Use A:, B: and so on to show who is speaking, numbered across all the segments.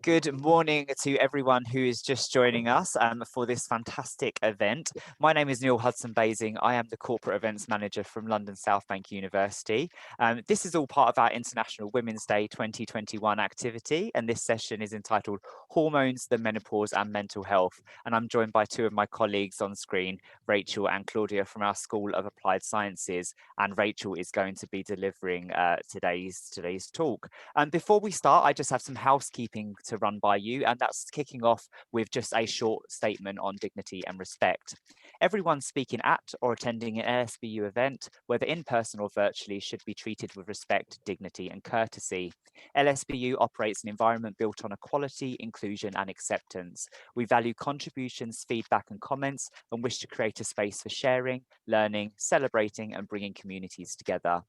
A: Good morning to everyone who is just joining us for this fantastic event. My name is Neil Hudson-Basing. I am the Corporate Events Manager from London South Bank University. This is all part of our International Women's Day 2021 activity, and this session is entitled Hormones, the Menopause and Mental Health. And I'm joined by two of my colleagues on screen, Rachel and Claudia from our School of Applied Sciences, and Rachel is going to be delivering today's talk. Before we start, I just have some housekeeping to run by you, and that's kicking off with just a short statement on dignity and respect. Everyone speaking at or attending an LSBU event, whether in person or virtually, should be treated with respect, dignity and courtesy. LSBU operates an environment built on equality, inclusion and acceptance. We value contributions, feedback and comments and wish to create a space for sharing, learning, celebrating and bringing communities together.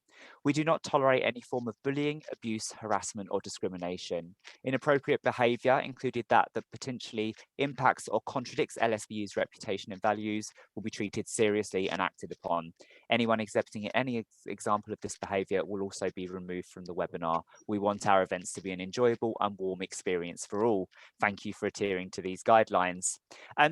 A: We do not tolerate any form of bullying, abuse, harassment or discrimination. Inappropriate behaviour, including that potentially impacts or contradicts LSBU's reputation and values, will be treated seriously and acted upon. Anyone exhibiting any example of this behaviour will also be removed from the webinar. We want our events to be an enjoyable and warm experience for all. Thank you for adhering to these guidelines.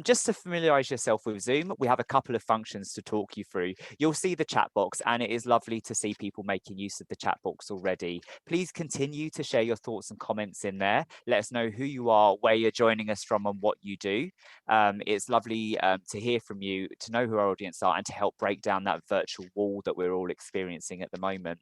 A: Just to familiarise yourself with Zoom, we have a couple of functions to talk you through. You'll see the chat box, and it is lovely to see people making use of the chat box already. Please continue to share your thoughts and comments in there. Let us know who you are, where you're joining us from and what you do. It's lovely to hear from you, to know who our audience are and to help break down that virtual wall that we're all experiencing at the moment.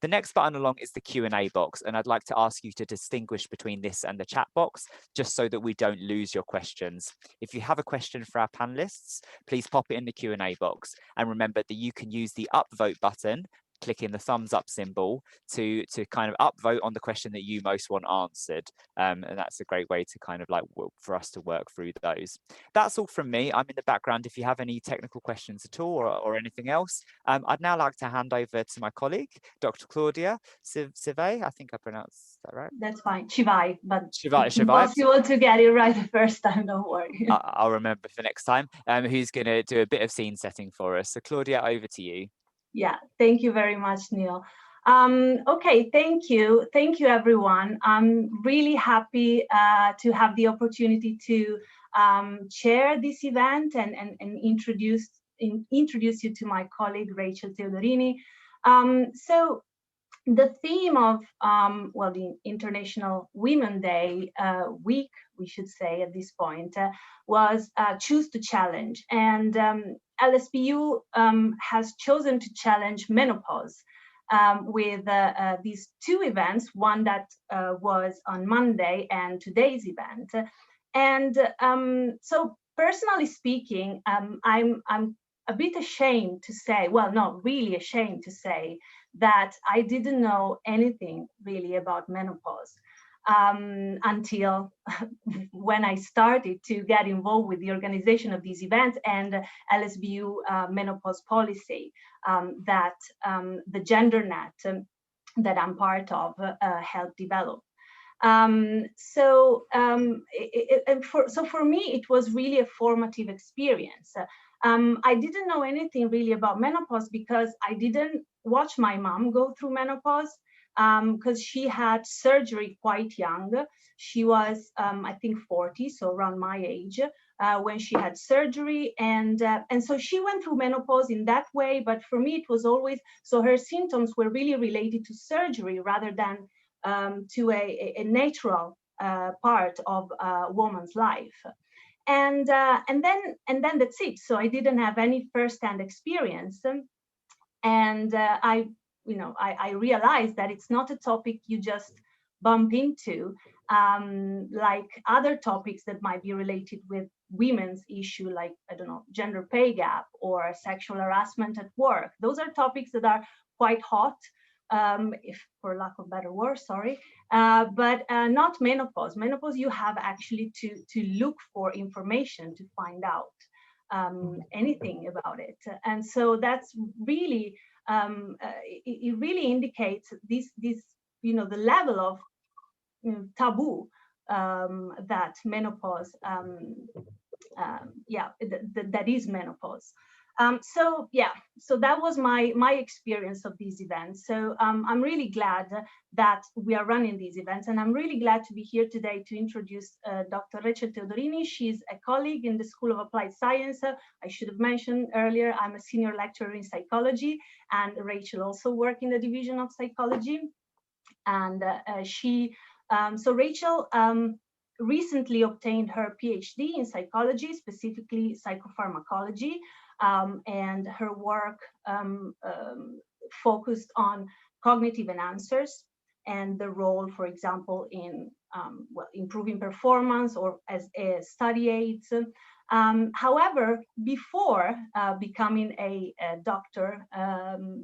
A: The next button along is the Q&A box, and I'd like to ask you to distinguish between this and the chat box, just so that we don't lose your questions. If you have a question for our panelists, please pop it in the Q&A box, and remember that you can use the upvote button, clicking the thumbs up symbol to kind of upvote on the question that you most want answered. And that's a great way to kind of like for us to work through those. That's all from me. I'm in the background if you have any technical questions at all or anything else. I'd now like to hand over to my colleague, Dr. Claudia Civai. I think I pronounced that right.
B: That's fine, Civai, but
A: Civai.
B: It's impossible to get it right the first time, don't worry.
A: I'll remember for next time. Who's going to do a bit of scene setting for us. So Claudia, over to you.
B: Yeah, thank you very much, Neil. Okay, thank you everyone. I'm really happy to have the opportunity to chair this event and introduce you to my colleague Rachel Teodorini. So the theme of the International Women's Day week, we should say at this point, was choose to challenge, and LSBU has chosen to challenge menopause with these two events, one that was on Monday and today's event. And so personally speaking, I'm a bit ashamed to say, well, not really ashamed to say, that I didn't know anything really about menopause until when I started to get involved with the organization of these events and LSBU menopause policy that the gender net that I'm part of helped develop. So for me, it was really a formative experience. I didn't know anything really about menopause because I didn't watch my mom go through menopause because she had surgery quite young. She was, I think, 40, so around my age, when she had surgery. And so she went through menopause in that way. But for me, it was always, so her symptoms were really related to surgery rather than to a natural part of a woman's life. And then that's it. So I didn't have any first-hand experience. And I realized that it's not a topic you just bump into, like other topics that might be related with women's issue, like, I don't know, gender pay gap or sexual harassment at work. Those are topics that are quite hot, if for lack of better word, sorry, but not menopause. Menopause, you have actually to look for information to find out anything about it. And so that's really, it really indicates this, the level of taboo that menopause, that is menopause. So yeah, so that was my experience of these events. So I'm really glad that we are running these events, and I'm really glad to be here today to introduce Dr. Rachel Teodorini. She's a colleague in the School of Applied Science. I should have mentioned earlier, I'm a senior lecturer in psychology, and Rachel also works in the division of psychology. And so Rachel recently obtained her PhD in psychology, specifically psychopharmacology. And her work focused on cognitive enhancers and the role, for example, in well, improving performance or as study aids. However, before becoming a doctor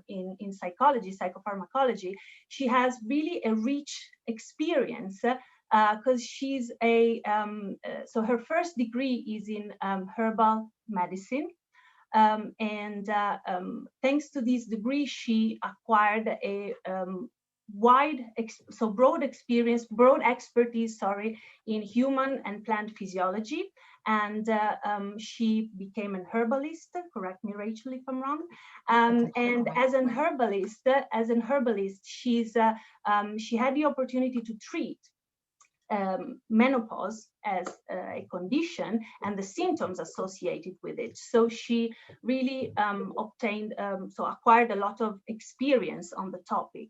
B: in psychology, psychopharmacology, she has really a rich experience because she's so her first degree is in herbal medicine. Thanks to this degree, she acquired a broad experience, broad expertise, sorry, in human and plant physiology. And she became an herbalist, correct me, Rachel, if I'm wrong. And as an herbalist, she had the opportunity to treat menopause as a condition and the symptoms associated with it. So she really acquired a lot of experience on the topic.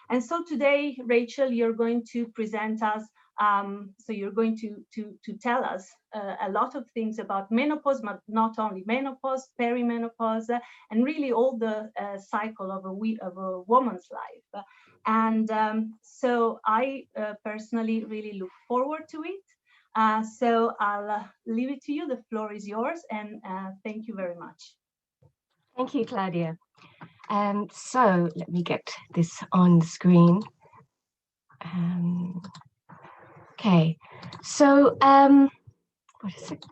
B: And so today, Rachel, you're going to present us, so you're going to tell us a lot of things about menopause, but not only menopause, perimenopause, and really all the cycle of a woman's life. And so I personally really look forward to it. So I'll leave it to you. The floor is yours, and thank you very much.
C: Thank you, Claudia. So let me get this on the screen. Okay, so what is it?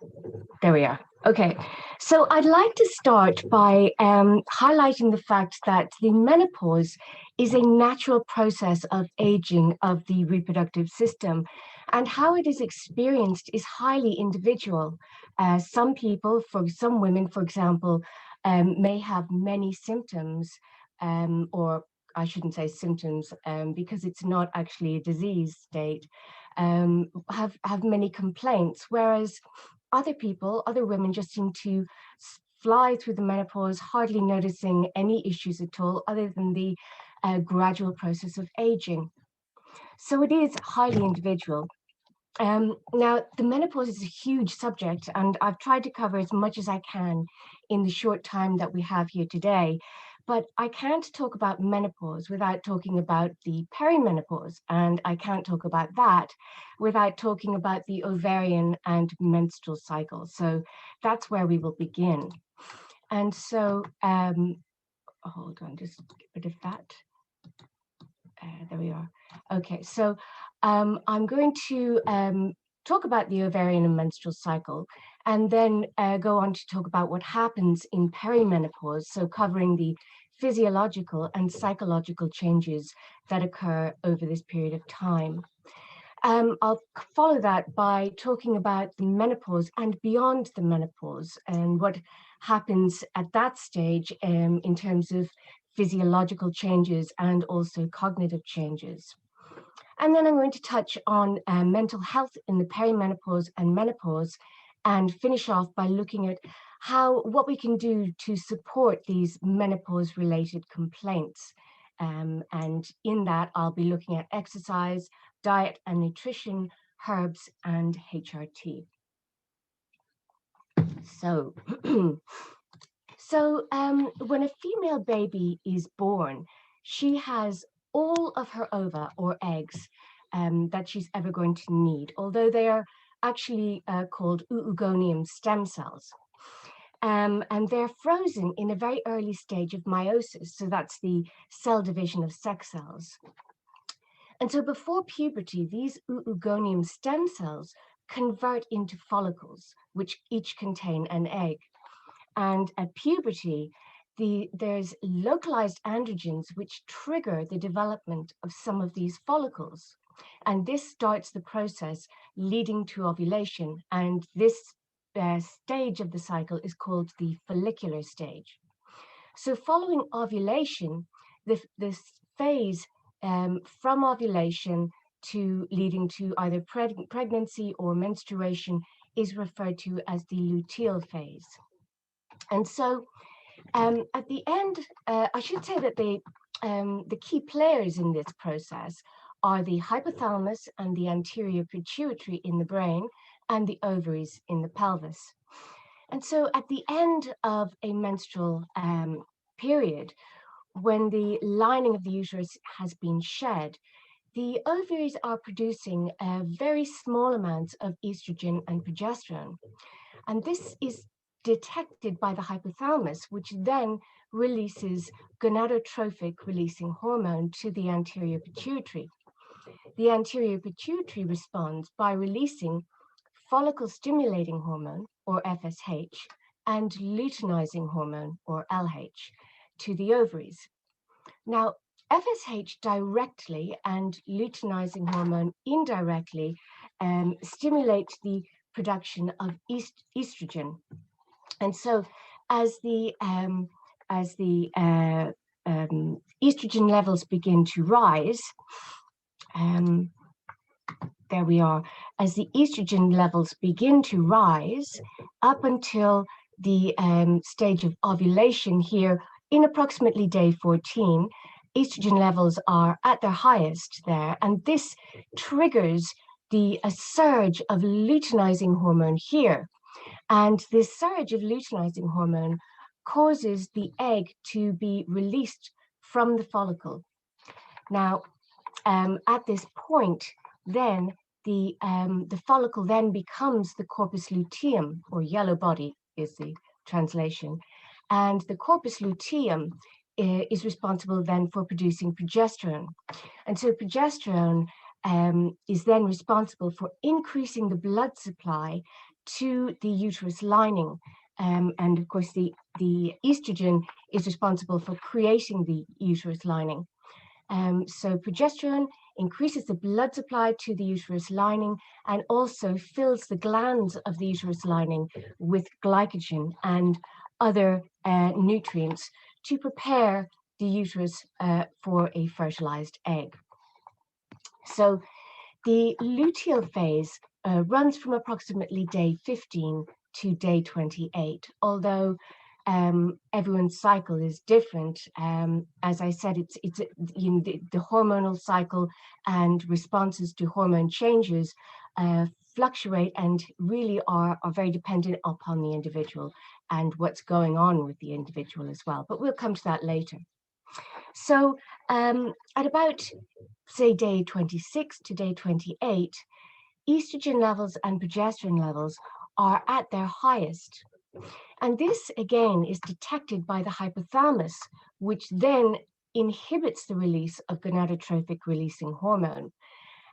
C: There we are. Okay, so I'd like to start by highlighting the fact that the menopause is a natural process of aging of the reproductive system, and how it is experienced is highly individual. Some people, for some women, for example, may have many symptoms, or I shouldn't say symptoms, because it's not actually a disease state, have many complaints, whereas other people, other women just seem to fly through the menopause, hardly noticing any issues at all, other than the gradual process of aging. So it is highly individual. Now, the menopause is a huge subject, and I've tried to cover as much as I can in the short time that we have here today. But I can't talk about menopause without talking about the perimenopause, and I can't talk about that without talking about the ovarian and menstrual cycle. So that's where we will begin. And so, hold on, just get rid of that. There we are. Okay, so I'm going to talk about the ovarian and menstrual cycle, and then go on to talk about what happens in perimenopause, so covering the physiological and psychological changes that occur over this period of time. I'll follow that by talking about the menopause and beyond the menopause, and what happens at that stage in terms of physiological changes and also cognitive changes. And then I'm going to touch on mental health in the perimenopause and menopause, and finish off by looking at what we can do to support these menopause-related complaints. And in that, I'll be looking at exercise, diet and nutrition, herbs, and HRT. So, when a female baby is born, she has all of her ova or eggs that she's ever going to need, although they are actually called oogonium stem cells. And they're frozen in a very early stage of meiosis, so that's the cell division of sex cells. And so before puberty, these oogonium stem cells convert into follicles, which each contain an egg. And at puberty, there's localized androgens which trigger the development of some of these follicles. And this starts the process leading to ovulation. And this stage of the cycle is called the follicular stage. So following ovulation, this phase from ovulation to leading to either pregnancy or menstruation is referred to as the luteal phase. And so at the end, I should say that the key players in this process are the hypothalamus and the anterior pituitary in the brain and the ovaries in the pelvis. And so at the end of a menstrual period, when the lining of the uterus has been shed, the ovaries are producing very small amounts of estrogen and progesterone. And this is detected by the hypothalamus, which then releases gonadotrophic releasing hormone to the anterior pituitary. The anterior pituitary responds by releasing follicle stimulating hormone, or FSH, and luteinizing hormone, or LH, to the ovaries. Now, FSH directly and luteinizing hormone indirectly stimulate the production of estrogen. And so as the estrogen levels begin to rise, there we are, as the estrogen levels begin to rise up until the stage of ovulation here in approximately day 14, estrogen levels are at their highest there, and this triggers a surge of luteinizing hormone here. And this surge of luteinizing hormone causes the egg to be released from the follicle. Now, at this point, then the follicle then becomes the corpus luteum, or yellow body is the translation. And the corpus luteum is responsible then for producing progesterone. And so progesterone is then responsible for increasing the blood supply to the uterus lining. And of course, the estrogen is responsible for creating the uterus lining. So progesterone increases the blood supply to the uterus lining and also fills the glands of the uterus lining with glycogen and other nutrients to prepare the uterus for a fertilized egg. So the luteal phase runs from approximately day 15 to day 28, although everyone's cycle is different. As I said, it's you know, the hormonal cycle and responses to hormone changes fluctuate and really are very dependent upon the individual and what's going on with the individual as well. But we'll come to that later. So at about, say, day 26 to day 28, estrogen levels and progesterone levels are at their highest. And this, again, is detected by the hypothalamus, which then inhibits the release of gonadotrophic releasing hormone.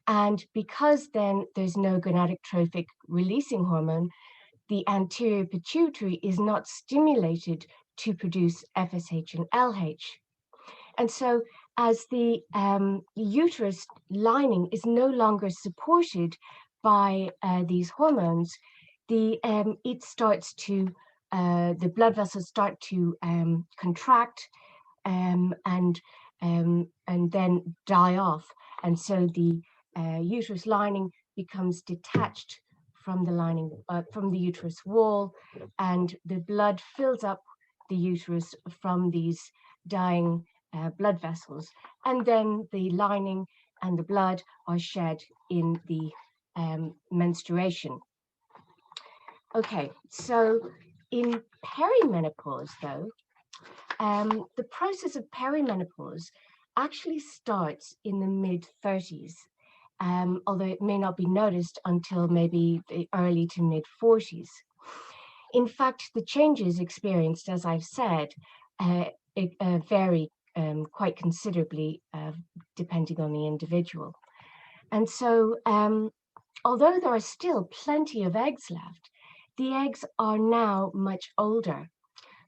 C: And because then there's no gonadotrophic releasing hormone, the anterior pituitary is not stimulated to produce FSH and LH. And so as the uterus lining is no longer supported by these hormones, it starts to the blood vessels start to contract and then die off, and so the uterus lining becomes detached from the lining, from the uterus wall, and the blood fills up the uterus from these dying blood vessels, and then the lining and the blood are shed in the menstruation. Okay, so in perimenopause, though, the process of perimenopause actually starts in the mid-30s, although it may not be noticed until maybe the early to mid-40s. In fact, the changes experienced, as I've said, vary quite considerably depending on the individual. And so, although there are still plenty of eggs left, the eggs are now much older.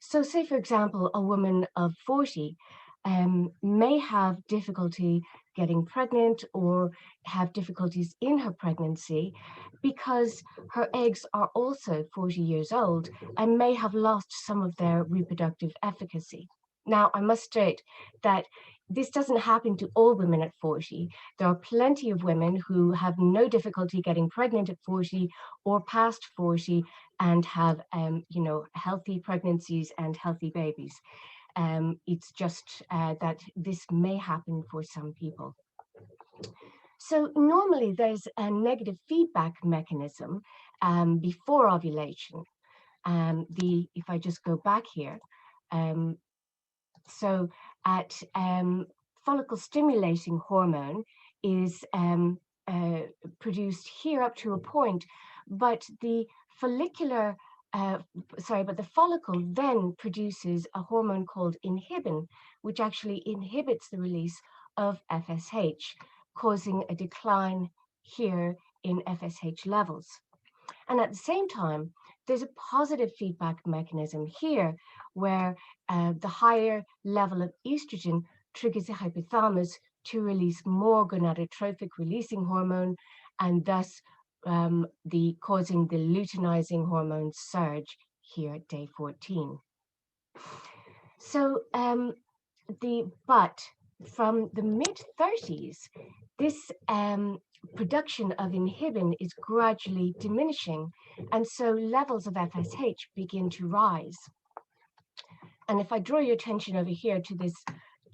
C: So say, for example, a woman of 40 may have difficulty getting pregnant or have difficulties in her pregnancy because her eggs are also 40 years old and may have lost some of their reproductive efficacy. Now, I must state that this doesn't happen to all women at 40. There are plenty of women who have no difficulty getting pregnant at 40 or past 40 and have, healthy pregnancies and healthy babies. It's just that this may happen for some people. So normally there's a negative feedback mechanism before ovulation. If I just go back here, so at follicle stimulating hormone is produced here up to a point, but the follicular but the follicle then produces a hormone called inhibin, which actually inhibits the release of FSH, causing a decline here in FSH levels. And at the same time, there's a positive feedback mechanism here where the higher level of estrogen triggers the hypothalamus to release more gonadotrophic releasing hormone, and thus causing the luteinizing hormone surge here at day 14. So but from the mid-30s, this production of inhibin is gradually diminishing, and so levels of FSH begin to rise. And if I draw your attention over here to this,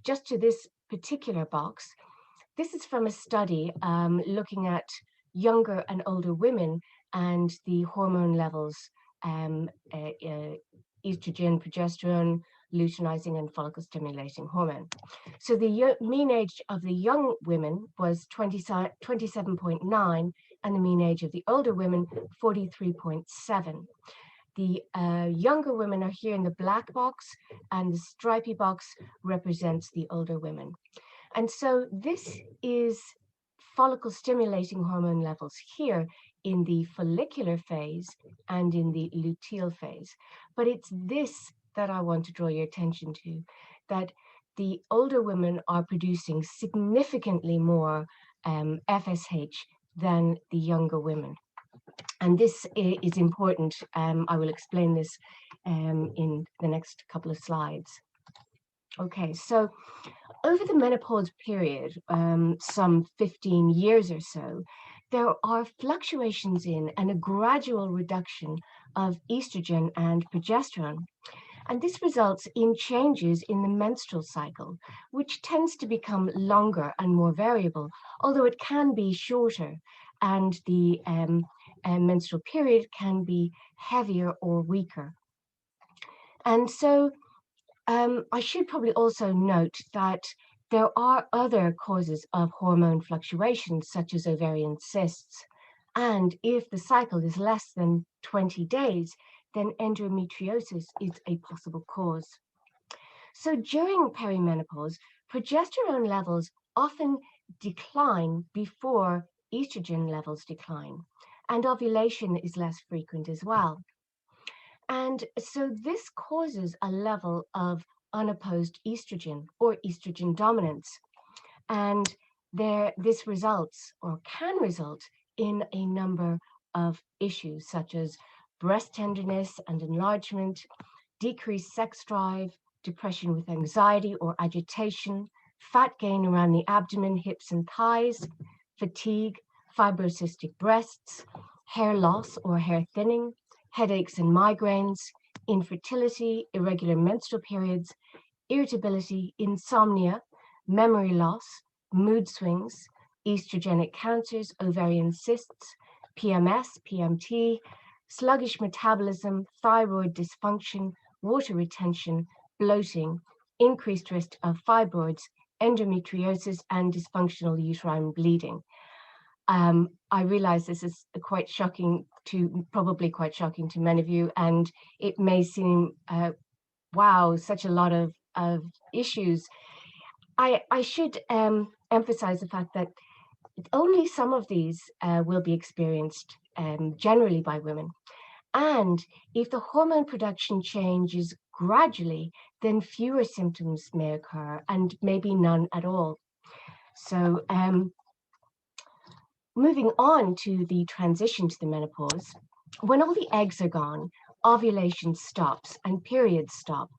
C: just to this particular box, this is from a study looking at younger and older women and the hormone levels, estrogen, progesterone, luteinizing and follicle stimulating hormone. So the mean age of the young women was 27.9 and the mean age of the older women 43.7. The younger women are here in the black box, and the stripy box represents the older women. And so this is follicle stimulating hormone levels here in the follicular phase and in the luteal phase. But it's this that I want to draw your attention to, that the older women are producing significantly more FSH than the younger women. And this is important. I will explain this in the next couple of slides. Okay, so over the menopause period, some 15 years or so, there are fluctuations in and a gradual reduction of estrogen and progesterone. And this results in changes in the menstrual cycle, which tends to become longer and more variable, although it can be shorter, and the menstrual period can be heavier or weaker. And so I should probably also note that there are other causes of hormone fluctuations, such as ovarian cysts. And if the cycle is less than 20 days, then endometriosis is a possible cause. So during perimenopause, progesterone levels often decline before estrogen levels decline, and ovulation is less frequent as well. And so this causes a level of unopposed estrogen or estrogen dominance. And this results or can result in a number of issues such as breast tenderness and enlargement, decreased sex drive, depression with anxiety or agitation, fat gain around the abdomen, hips and thighs, fatigue, fibrocystic breasts, hair loss or hair thinning, headaches and migraines, infertility, irregular menstrual periods, irritability, insomnia, memory loss, mood swings, estrogenic cancers, ovarian cysts, PMS, PMT, sluggish metabolism, thyroid dysfunction, water retention, bloating, increased risk of fibroids, endometriosis, and dysfunctional uterine bleeding. I realize this is probably quite shocking to many of you, and it may seem, wow, such a lot of issues. I should emphasize the fact that only some of these will be experienced generally by women. And if the hormone production changes gradually, then fewer symptoms may occur and maybe none at all. So moving on to the transition to the menopause, when all the eggs are gone, ovulation stops and periods stop.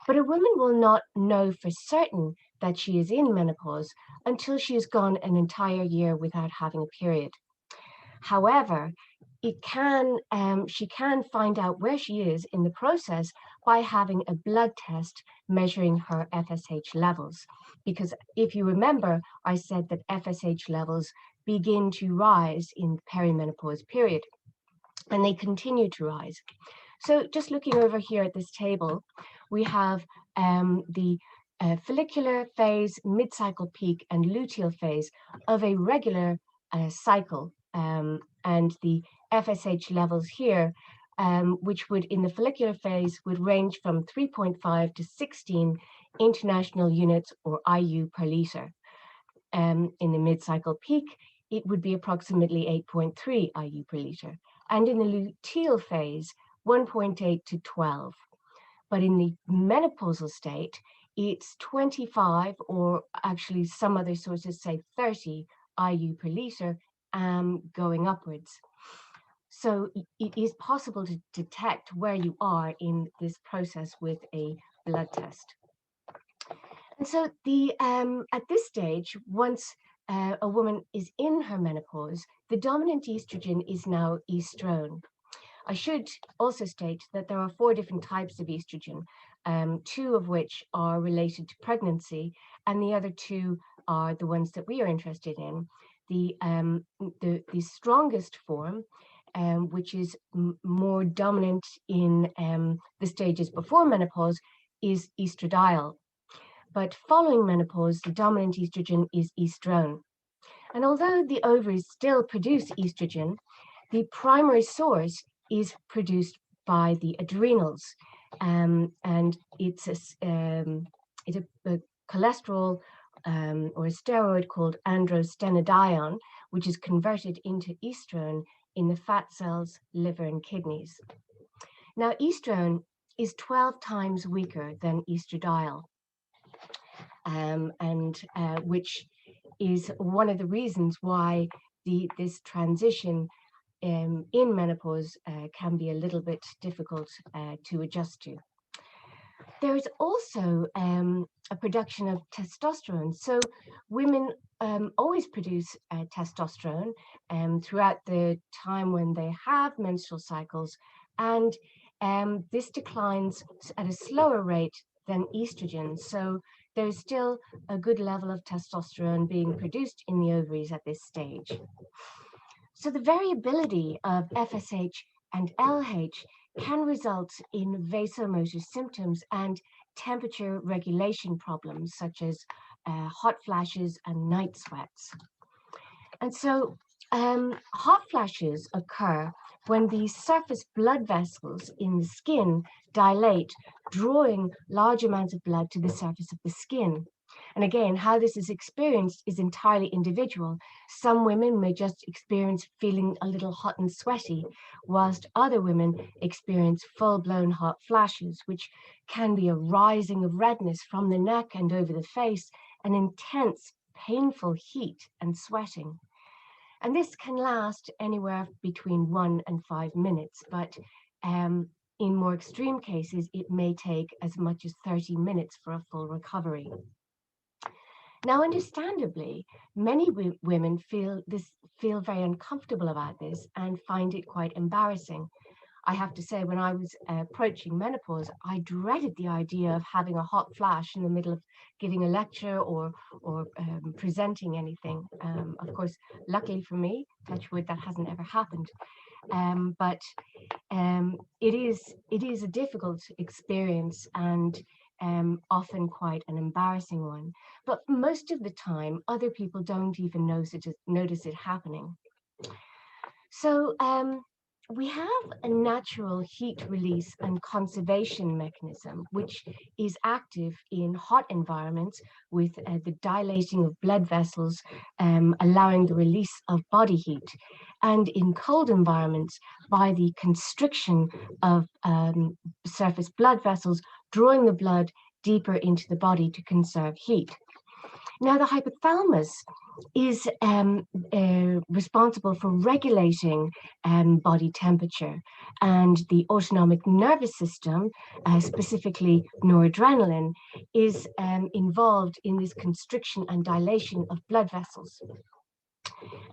C: But a woman will not know for certain that she is in menopause until she has gone an entire year without having a period. However, she can find out where she is in the process by having a blood test measuring her FSH levels. Because if you remember, I said that FSH levels begin to rise in the perimenopause period, and they continue to rise. So just looking over here at this table, we have the follicular phase, mid-cycle peak, and luteal phase of a regular cycle, and the FSH levels here, which would in the follicular phase would range from 3.5 to 16 international units or IU per liter. In the mid-cycle peak, it would be approximately 8.3 IU per liter. And in the luteal phase, 1.8 to 12. But in the menopausal state, it's 25, or actually some other sources say 30 IU per liter, going upwards. So it is possible to detect where you are in this process with a blood test. And so at this stage, once a woman is in her menopause, the dominant estrogen is now estrone. I should also state that there are 4 different types of estrogen, 2 of which are related to pregnancy, and the other 2 are the ones that we are interested in. The strongest form, which is more dominant in the stages before menopause, is estradiol. But following menopause, the dominant estrogen is estrone. And although the ovaries still produce estrogen, the primary source is produced by the adrenals, and it's a cholesterol or a steroid called androstenedione, which is converted into estrone in the fat cells, liver, and kidneys. Now, estrone is 12 times weaker than estradiol, which is one of the reasons why this transition in menopause can be a little bit difficult to adjust to. There is also a production of testosterone. So women always produce testosterone throughout the time when they have menstrual cycles, and this declines at a slower rate than estrogen. So there's still a good level of testosterone being produced in the ovaries at this stage. So the variability of FSH and LH can result in vasomotor symptoms and temperature regulation problems, such as hot flashes and night sweats. And so hot flashes occur when the surface blood vessels in the skin dilate, drawing large amounts of blood to the surface of the skin. And again, how this is experienced is entirely individual. Some women may just experience feeling a little hot and sweaty, whilst other women experience full-blown hot flashes, which can be a rising of redness from the neck and over the face, and intense, painful heat and sweating. And this can last anywhere between 1 and 5 minutes, but in more extreme cases, it may take as much as 30 minutes for a full recovery. Now, understandably, many women feel very uncomfortable about this and find it quite embarrassing. I have to say, when I was approaching menopause, I dreaded the idea of having a hot flash in the middle of giving a lecture or presenting anything. Of course, luckily for me, touch wood, that hasn't ever happened. But it is a difficult experience, and often quite an embarrassing one. But most of the time, other people don't even notice it happening. So we have a natural heat release and conservation mechanism, which is active in hot environments with the dilating of blood vessels, allowing the release of body heat, and in cold environments by the constriction of surface blood vessels, drawing the blood deeper into the body to conserve heat. Now, the hypothalamus is responsible for regulating body temperature, and the autonomic nervous system, specifically noradrenaline, is involved in this constriction and dilation of blood vessels.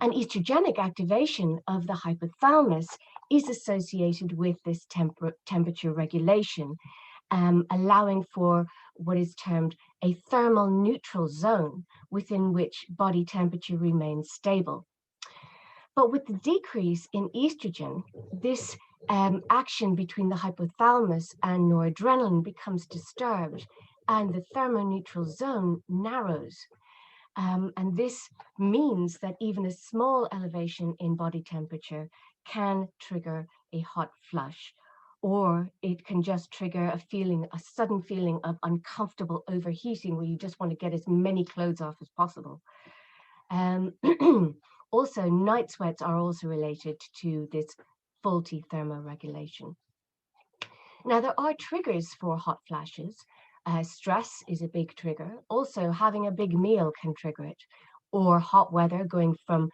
C: And estrogenic activation of the hypothalamus is associated with this temperature regulation, allowing for what is termed a thermal neutral zone within which body temperature remains stable. But with the decrease in estrogen, this action between the hypothalamus and noradrenaline becomes disturbed, and the thermoneutral zone narrows. And this means that even a small elevation in body temperature can trigger a hot flush, or it can just trigger a sudden feeling of uncomfortable overheating where you just want to get as many clothes off as possible. Also, night sweats are also related to this faulty thermoregulation. Now, there are triggers for hot flashes. Stress is a big trigger. Also, having a big meal can trigger it, or hot weather, going from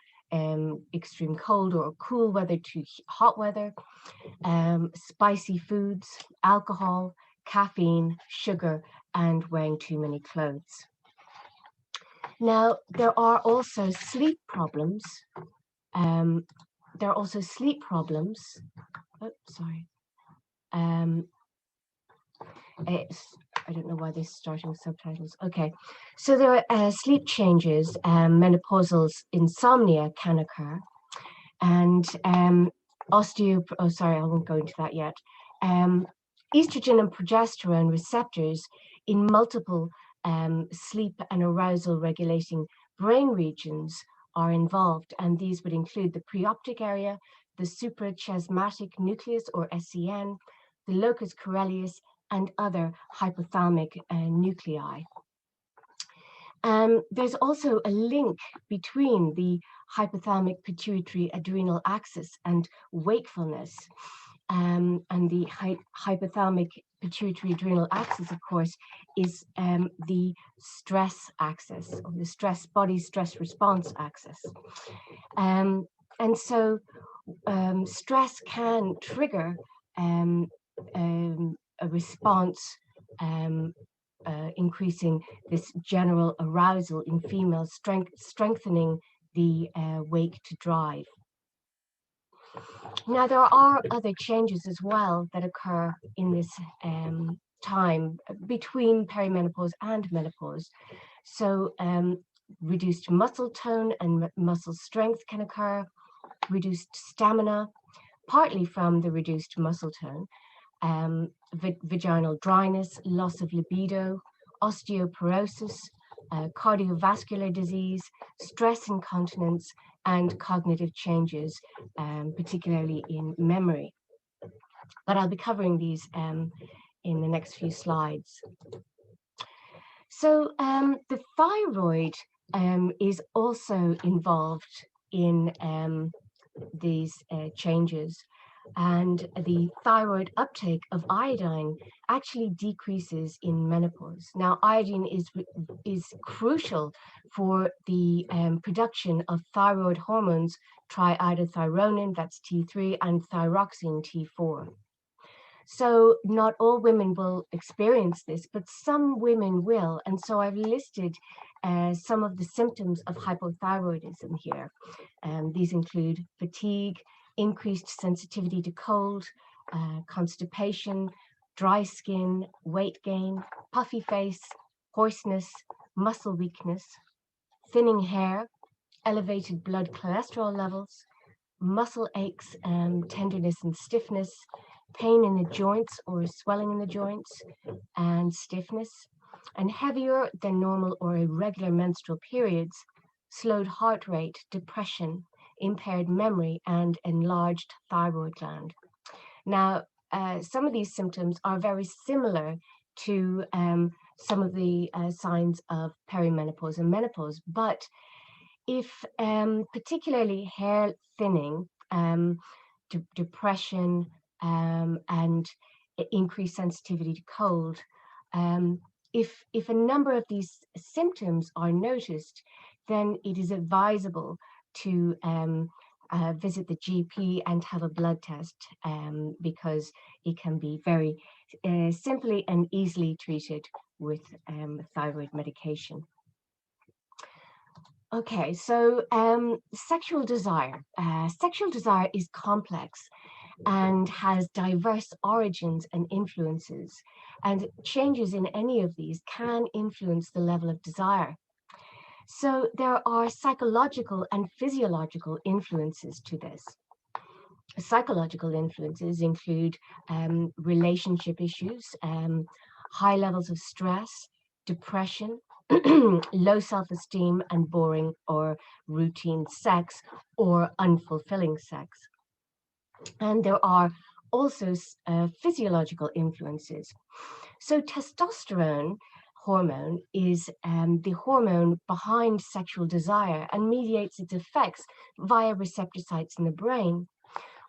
C: extreme cold or cool weather to hot weather, spicy foods, alcohol, caffeine, sugar, and wearing too many clothes. Now, there are also sleep problems. Oh, sorry. I don't know why this is starting subtitles. Okay, so there are sleep changes. Menopausal insomnia can occur, and oh, sorry, I won't go into that yet. Estrogen and progesterone receptors in multiple sleep and arousal regulating brain regions are involved, and these would include the preoptic area, the suprachiasmatic nucleus or SCN, the locus coeruleus, and other hypothalamic nuclei. There's also a link between the hypothalamic pituitary adrenal axis and wakefulness. And the hypothalamic pituitary adrenal axis, of course, is the stress axis, or the body stress response axis. And so stress can trigger a response increasing this general arousal in females, strengthening the wake to drive. Now, there are other changes as well that occur in this time between perimenopause and menopause. So reduced muscle tone and muscle strength can occur, reduced stamina, partly from the reduced muscle tone, vaginal dryness, loss of libido, osteoporosis, cardiovascular disease, stress incontinence, and cognitive changes, particularly in memory. But I'll be covering these in the next few slides. So the thyroid is also involved in these changes, and the thyroid uptake of iodine actually decreases in menopause. Now, iodine is crucial for the production of thyroid hormones, triiodothyronine, that's T3, and thyroxine, T4. So not all women will experience this, but some women will. And so I've listed some of the symptoms of hypothyroidism here. These include fatigue, increased sensitivity to cold, constipation, dry skin, weight gain, puffy face, hoarseness, muscle weakness, thinning hair, elevated blood cholesterol levels, muscle aches, tenderness and stiffness, pain in the joints or swelling in the joints, and stiffness, and heavier than normal or irregular menstrual periods, slowed heart rate, depression, impaired memory, and enlarged thyroid gland. Now, some of these symptoms are very similar to some of the signs of perimenopause and menopause, but if particularly hair thinning, depression, and increased sensitivity to cold, if a number of these symptoms are noticed, then it is advisable to visit the GP and have a blood test, because it can be very simply and easily treated with thyroid medication. Okay, so sexual desire. Sexual desire is complex and has diverse origins and influences, and changes in any of these can influence the level of desire. So there are psychological and physiological influences to this. Psychological influences include relationship issues, high levels of stress, depression, low self-esteem, and boring or routine sex or unfulfilling sex. And there are also physiological influences. So testosterone hormone is the hormone behind sexual desire and mediates its effects via receptor sites in the brain,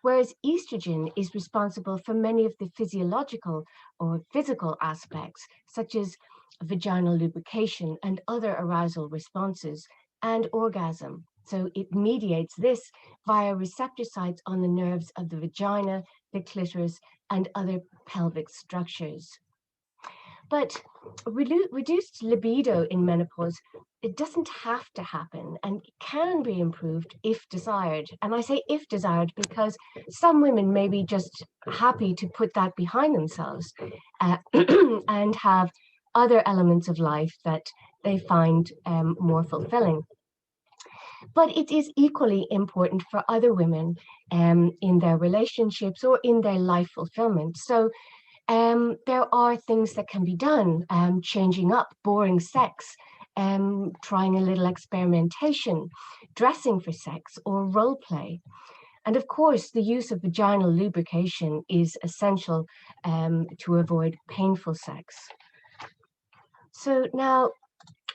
C: whereas estrogen is responsible for many of the physiological or physical aspects, such as vaginal lubrication and other arousal responses and orgasm. So it mediates this via receptor sites on the nerves of the vagina, the clitoris, and other pelvic structures. But reduced libido in menopause, it doesn't have to happen, and it can be improved if desired. And I say if desired because some women may be just happy to put that behind themselves and have other elements of life that they find more fulfilling. But it is equally important for other women in their relationships or in their life fulfillment. So there are things that can be done, changing up boring sex, trying a little experimentation, dressing for sex, or role play. And of course, the use of vaginal lubrication is essential to avoid painful sex. So now,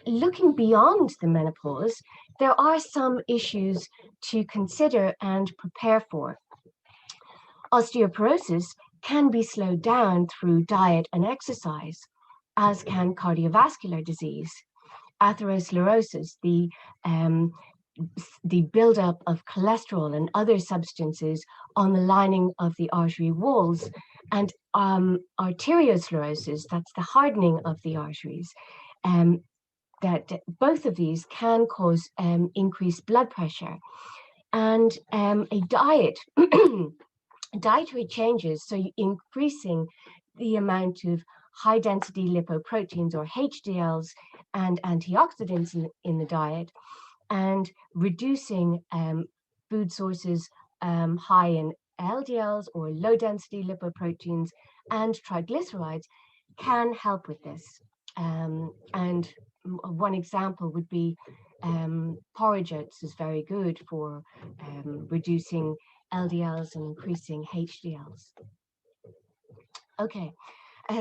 C: looking beyond the menopause, there are some issues to consider and prepare for. Osteoporosis can be slowed down through diet and exercise, as can cardiovascular disease. Atherosclerosis, the buildup of cholesterol and other substances on the lining of the artery walls, and arteriosclerosis, that's the hardening of the arteries, that both of these can cause increased blood pressure. And a diet, dietary changes, so increasing the amount of high density lipoproteins or HDLs and antioxidants in the diet, and reducing food sources high in LDLs or low density lipoproteins and triglycerides can help with this. And one example would be porridge oats is very good for reducing LDLs and increasing HDLs. Okay,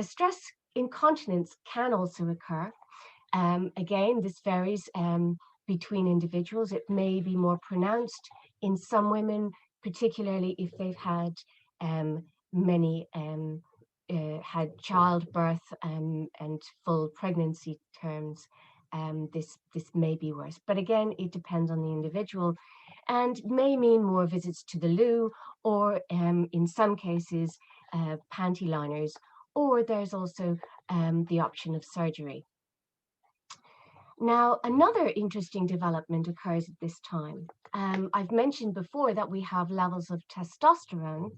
C: stress incontinence can also occur. Again, this varies between individuals. It may be more pronounced in some women, particularly if they've had had childbirth and full pregnancy terms. This may be worse, but again, it depends on the individual and may mean more visits to the loo, or in some cases, panty liners, or there's also the option of surgery. Now, another interesting development occurs at this time. I've mentioned before that we have levels of testosterone,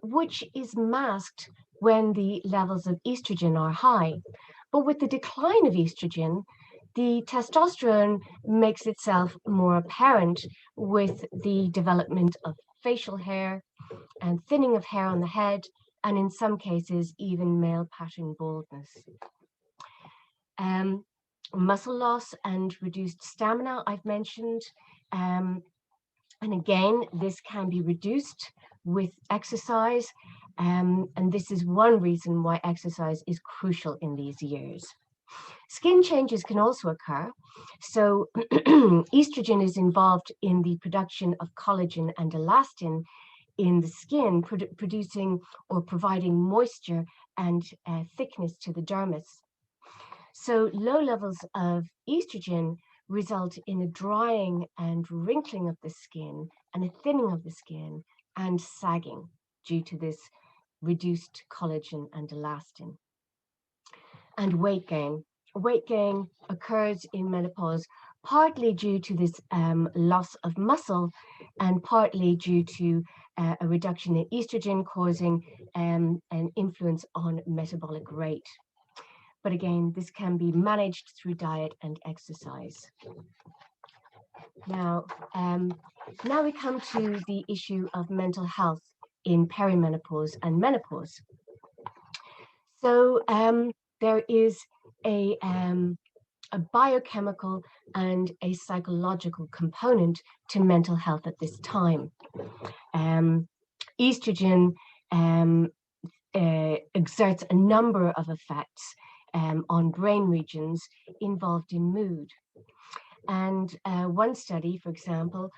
C: which is masked when the levels of estrogen are high. But with the decline of estrogen, the testosterone makes itself more apparent with the development of facial hair and thinning of hair on the head, and in some cases, even male pattern baldness. Muscle loss and reduced stamina, I've mentioned. And again, this can be reduced with exercise. And this is one reason why exercise is crucial in these years. Skin changes can also occur. So estrogen is involved in the production of collagen and elastin in the skin, producing or providing moisture and thickness to the dermis. So low levels of estrogen result in a drying and wrinkling of the skin and a thinning of the skin and sagging due to this reduced collagen and elastin. And weight gain. Weight gain occurs in menopause partly due to this loss of muscle and partly due to a reduction in estrogen causing an influence on metabolic rate. But again, this can be managed through diet and exercise. Now we come to the issue of mental health in perimenopause and menopause. So there is a biochemical and a psychological component to mental health at this time. Estrogen exerts a number of effects on brain regions involved in mood. And one study, for example,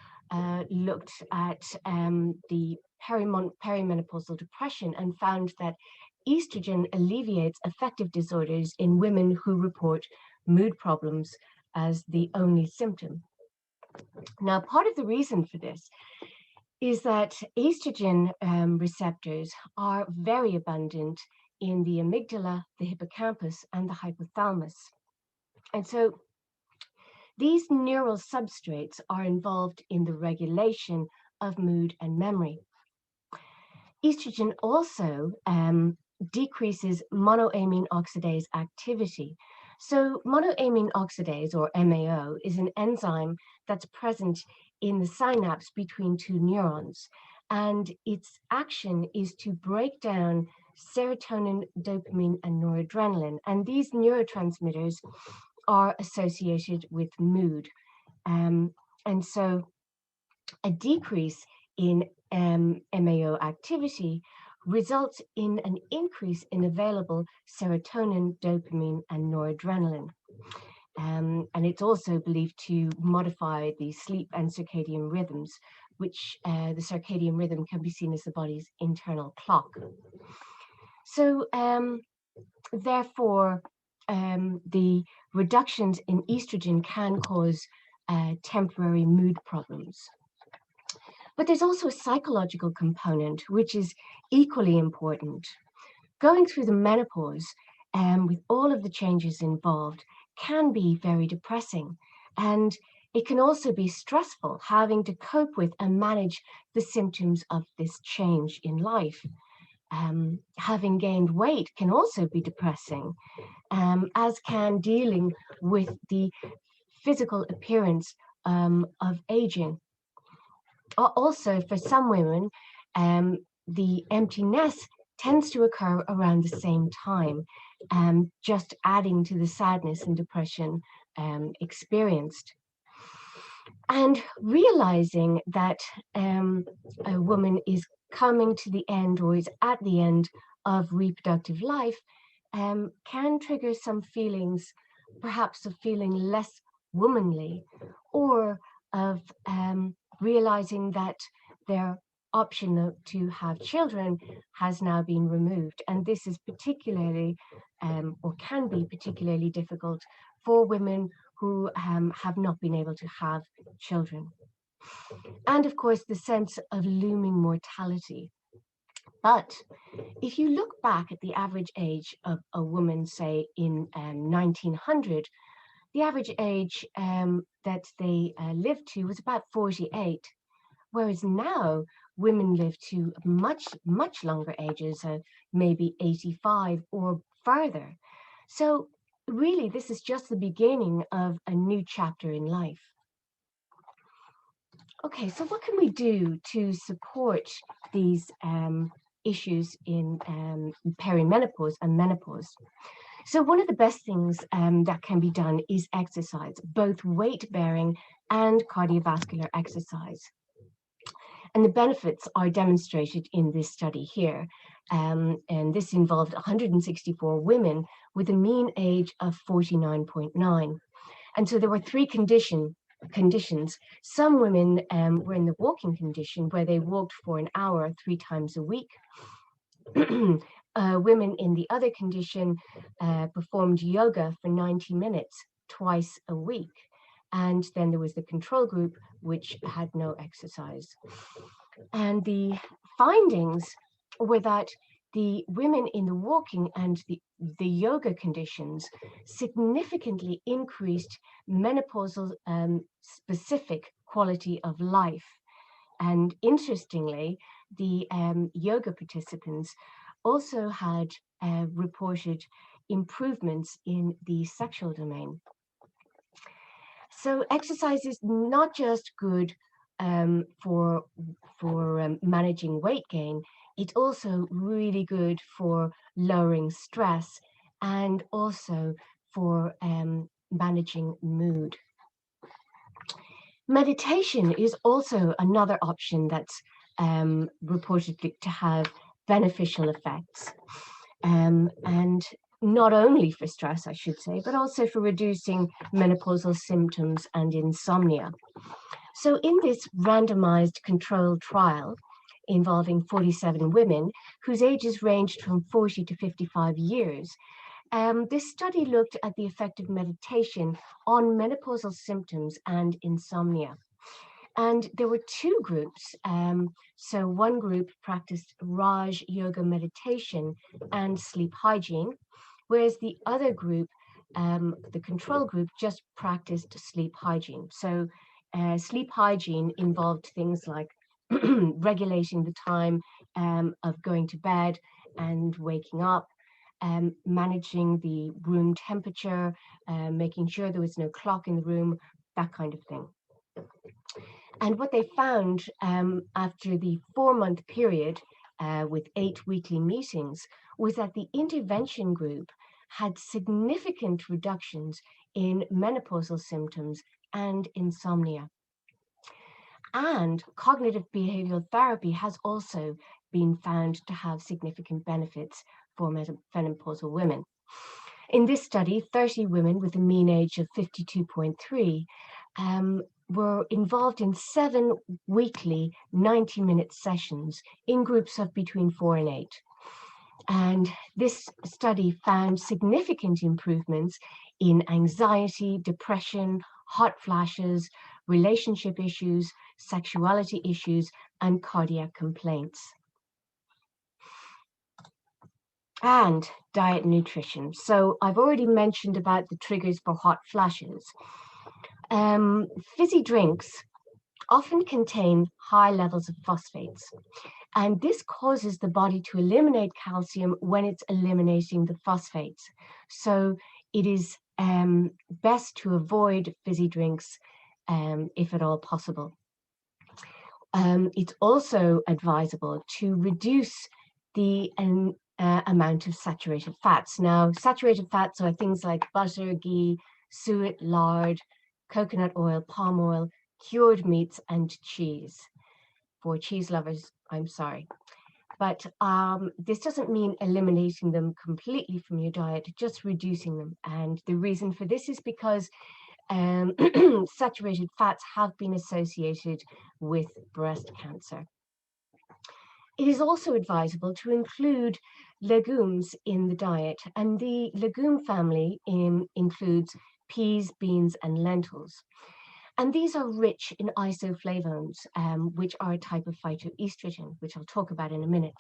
C: looked at the perimenopausal depression and found that estrogen alleviates affective disorders in women who report mood problems as the only symptom. Now, part of the reason for this is that estrogen receptors are very abundant in the amygdala, the hippocampus, and the hypothalamus. And so these neural substrates are involved in the regulation of mood and memory. Estrogen also decreases monoamine oxidase activity. So monoamine oxidase, or MAO, is an enzyme that's present in the synapse between two neurons, and its action is to break down serotonin, dopamine, and noradrenaline, and these neurotransmitters are associated with mood. And so a decrease in MAO activity results in an increase in available serotonin, dopamine, and noradrenaline. And it's also believed to modify the sleep and circadian rhythms, which the circadian rhythm can be seen as the body's internal clock. So therefore, the reductions in estrogen can cause temporary mood problems. But there's also a psychological component, which is equally important. Going through the menopause, with all of the changes involved, can be very depressing. And it can also be stressful, having to cope with and manage the symptoms of this change in life. Having gained weight can also be depressing, as can dealing with the physical appearance of aging. Also, for some women, the empty nest tends to occur around the same time, just adding to the sadness and depression experienced. And realizing that a woman is coming to the end or is at the end of reproductive life can trigger some feelings, perhaps of feeling less womanly, or of realizing that their option to have children has now been removed. And this is particularly, or can be particularly difficult for women who have not been able to have children. And of course, the sense of looming mortality. But if you look back at the average age of a woman, say in 1900, the average age that they lived to was about 48, whereas now women live to much, much longer ages, maybe 85 or further. So really, this is just the beginning of a new chapter in life. Okay, so what can we do to support these issues in perimenopause and menopause? So one of the best things that can be done is exercise, both weight-bearing and cardiovascular exercise. And the benefits are demonstrated in this study here. And this involved 164 women with a mean age of 49.9. And so there were three conditions. Some women were in the walking condition where they walked for an hour 3 times a week. women in the other condition performed yoga for 90 minutes twice a week. And then there was the control group, which had no exercise. And the findings were that the women in the walking and the yoga conditions significantly increased menopausal specific quality of life. And interestingly, the yoga participants also had reported improvements in the sexual domain. So exercise is not just good for managing weight gain, it's also really good for lowering stress and also for managing mood. Meditation is also another option that's reported to have beneficial effects. And not only for stress, I should say, but also for reducing menopausal symptoms and insomnia. So in this randomized controlled trial involving 47 women whose ages ranged from 40 to 55 years, this study looked at the effect of meditation on menopausal symptoms and insomnia. And there were two groups. So one group practiced Raj yoga meditation and sleep hygiene, whereas the other group, the control group, just practiced sleep hygiene. So sleep hygiene involved things like regulating the time of going to bed and waking up, managing the room temperature, making sure there was no clock in the room, that kind of thing. And what they found after the 4-month period with 8 weekly meetings was that the intervention group had significant reductions in menopausal symptoms and insomnia. And cognitive behavioral therapy has also been found to have significant benefits for menopausal women. In this study, 30 women with a mean age of 52.3 were involved in 7 weekly 90-minute sessions in groups of between 4 and 8. And this study found significant improvements in anxiety, depression, hot flashes, relationship issues, sexuality issues, and cardiac complaints. And diet and nutrition. So I've already mentioned about the triggers for hot flashes. Fizzy drinks often contain high levels of phosphates, and this causes the body to eliminate calcium when it's eliminating the phosphates. So it is best to avoid fizzy drinks if at all possible. It's also advisable to reduce the amount of saturated fats. Now, saturated fats are things like butter, ghee, suet, lard, coconut oil, palm oil, cured meats, and cheese. For cheese lovers, I'm sorry. But this doesn't mean eliminating them completely from your diet, just reducing them. And the reason for this is because saturated fats have been associated with breast cancer. It is also advisable to include legumes in the diet, and the legume family includes peas, beans, and lentils. And these are rich in isoflavones, which are a type of phytoestrogen, which I'll talk about in a minute.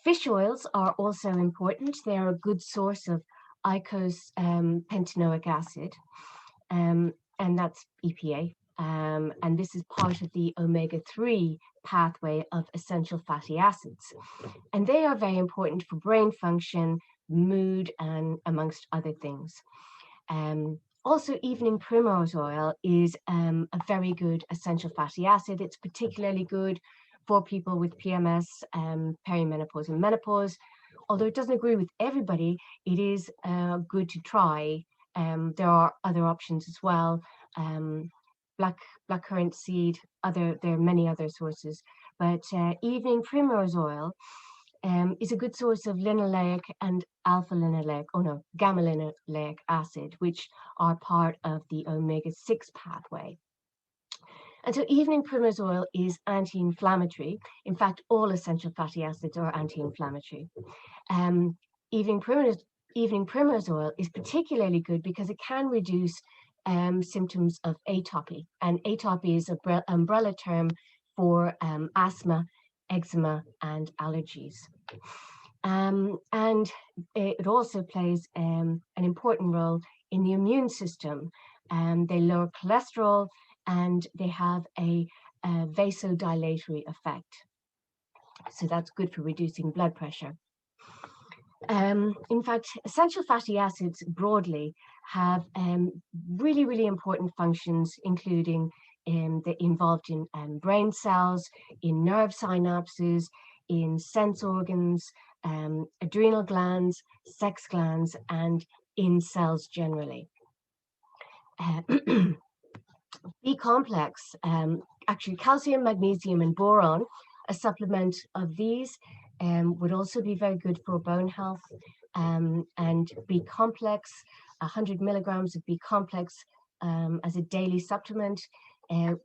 C: Fish oils are also important. They are a good source of eicosapentaenoic acid, and that's EPA. And this is part of the omega-3 pathway of essential fatty acids. And they are very important for brain function, mood, and amongst other things. Also, evening primrose oil is a very good essential fatty acid. It's particularly good for people with PMS, perimenopause, and menopause. Although it doesn't agree with everybody, it is good to try. There are other options as well. Blackcurrant seed, there are many other sources. But evening primrose oil is a good source of linoleic and gamma linoleic acid, which are part of the omega-6 pathway. And so evening primrose oil is anti-inflammatory. In fact, all essential fatty acids are anti-inflammatory. Evening primrose oil is particularly good because it can reduce symptoms of atopy. And atopy is an umbrella term for asthma, eczema, and allergies. And it also plays an important role in the immune system. They lower cholesterol, and they have a vasodilatory effect. So that's good for reducing blood pressure. In fact, essential fatty acids broadly have really, really important functions, including they're involved in brain cells, in nerve synapses, in sense organs, adrenal glands, sex glands, and in cells generally. B complex, actually calcium, magnesium, and boron, a supplement of these would also be very good for bone health. And B complex, 100 milligrams of B complex as a daily supplement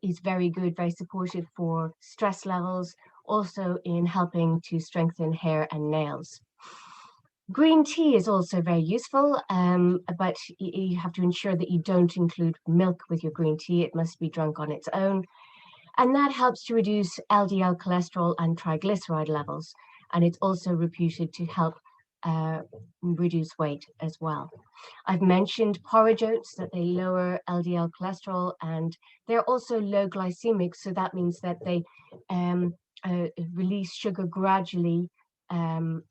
C: is very good, very supportive for stress levels, also in helping to strengthen hair and nails. Green tea is also very useful, but you have to ensure that you don't include milk with your green tea. It must be drunk on its own. And that helps to reduce LDL cholesterol and triglyceride levels. And it's also reputed to help reduce weight as well. I've mentioned porridge oats, that they lower LDL cholesterol, and they're also low glycemic. So that means that they release sugar gradually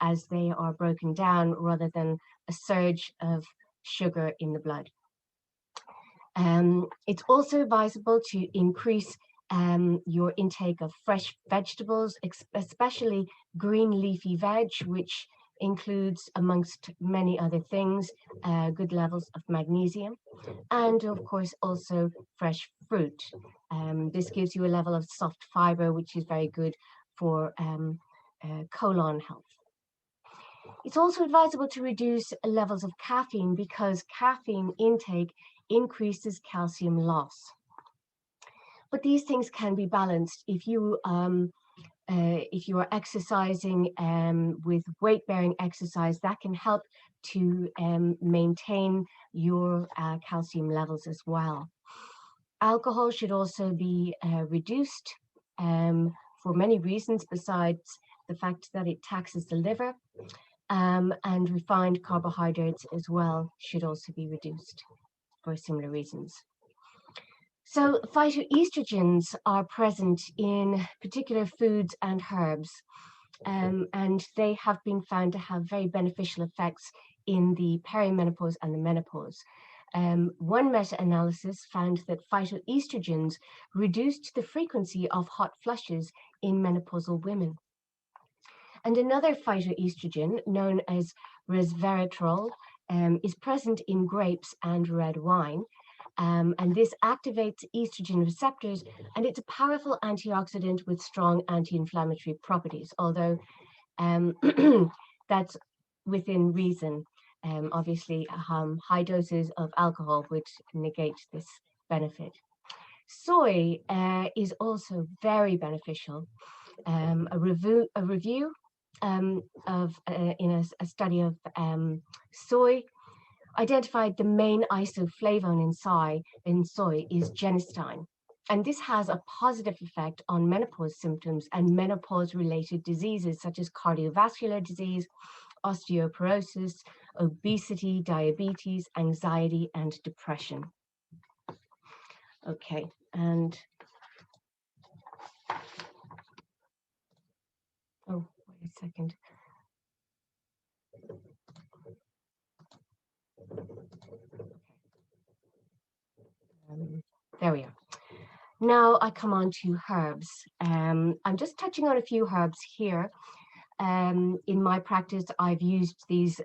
C: as they are broken down, rather than a surge of sugar in the blood. It's also advisable to increase your intake of fresh vegetables, especially green leafy veg, which includes, amongst many other things, good levels of magnesium, and of course also fresh fruit. This gives you a level of soft fiber, which is very good for colon health. It's also advisable to reduce levels of caffeine, because caffeine intake increases calcium loss. But these things can be balanced if you are exercising with weight-bearing exercise. That can help to maintain your calcium levels as well. Alcohol should also be reduced for many reasons, besides the fact that it taxes the liver, and refined carbohydrates as well should also be reduced for similar reasons. So phytoestrogens are present in particular foods and herbs, and they have been found to have very beneficial effects in the perimenopause and the menopause. One meta-analysis found that phytoestrogens reduced the frequency of hot flushes in menopausal women. And another phytoestrogen, known as resveratrol, is present in grapes and red wine. And this activates estrogen receptors, and it's a powerful antioxidant with strong anti-inflammatory properties, although that's within reason. Obviously, high doses of alcohol would negate this benefit. Soy is also very beneficial. A review in a study of soy identified the main isoflavone in soy is genistein. And this has a positive effect on menopause symptoms and menopause-related diseases such as cardiovascular disease, osteoporosis, obesity, diabetes, anxiety, and depression. Okay, and oh, wait a second. There we are. Now I come on to herbs. I'm just touching on a few herbs here. In my practice, I've used these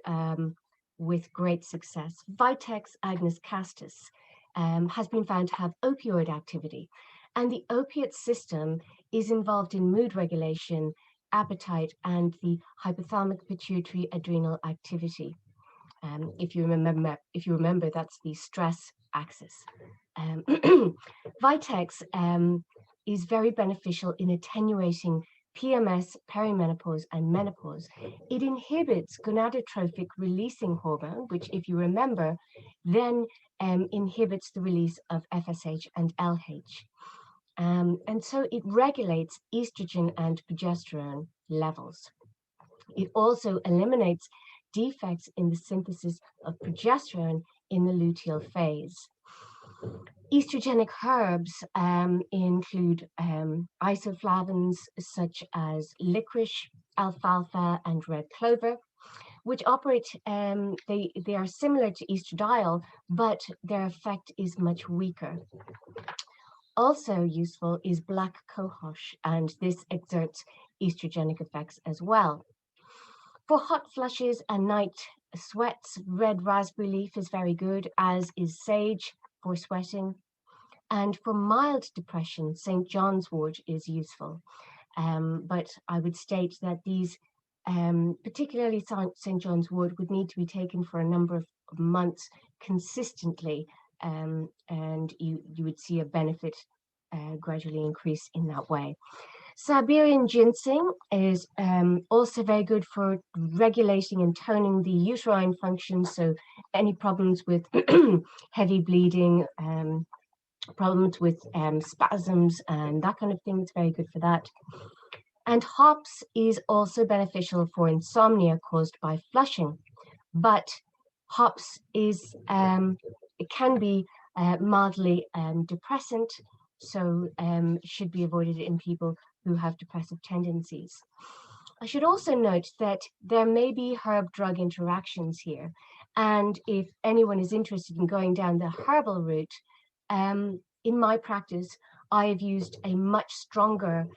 C: with great success. Vitex agnus castus has been found to have opioid activity, and the opiate system is involved in mood regulation, appetite, and the hypothalamic pituitary adrenal activity. If you remember, that's the stress axis. Vitex is very beneficial in attenuating PMS, perimenopause, and menopause. It inhibits gonadotrophic releasing hormone, which, if you remember, then inhibits the release of FSH and LH. And so it regulates estrogen and progesterone levels. It also eliminates defects in the synthesis of progesterone in the luteal phase. Estrogenic herbs include isoflavones such as licorice, alfalfa, and red clover, which operate, they are similar to estradiol, but their effect is much weaker. Also useful is black cohosh, and this exerts estrogenic effects as well. For hot flushes and night sweats, red raspberry leaf is very good, as is sage for sweating. And for mild depression, St. John's wort is useful. But I would state that these, particularly St. John's wort, would need to be taken for a number of months consistently, and you would see a benefit gradually increase in that way. Siberian ginseng is also very good for regulating and toning the uterine function. So any problems with heavy bleeding, problems with spasms and that kind of thing, it's very good for that. And hops is also beneficial for insomnia caused by flushing, but hops is it can be mildly depressant, so should be avoided in people who have depressive tendencies. I should also note that there may be herb-drug interactions here, and if anyone is interested in going down the herbal route, in my practice, I have used a much stronger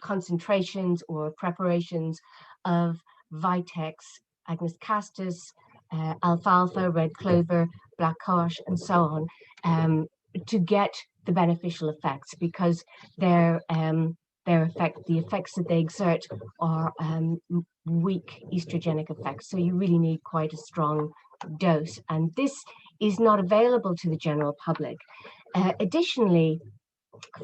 C: concentrations or preparations of Vitex, Agnus castus, alfalfa, red clover, black cohosh, and so on, to get the beneficial effects, because the effects that they exert are weak estrogenic effects. So you really need quite a strong dose, and this is not available to the general public. Additionally,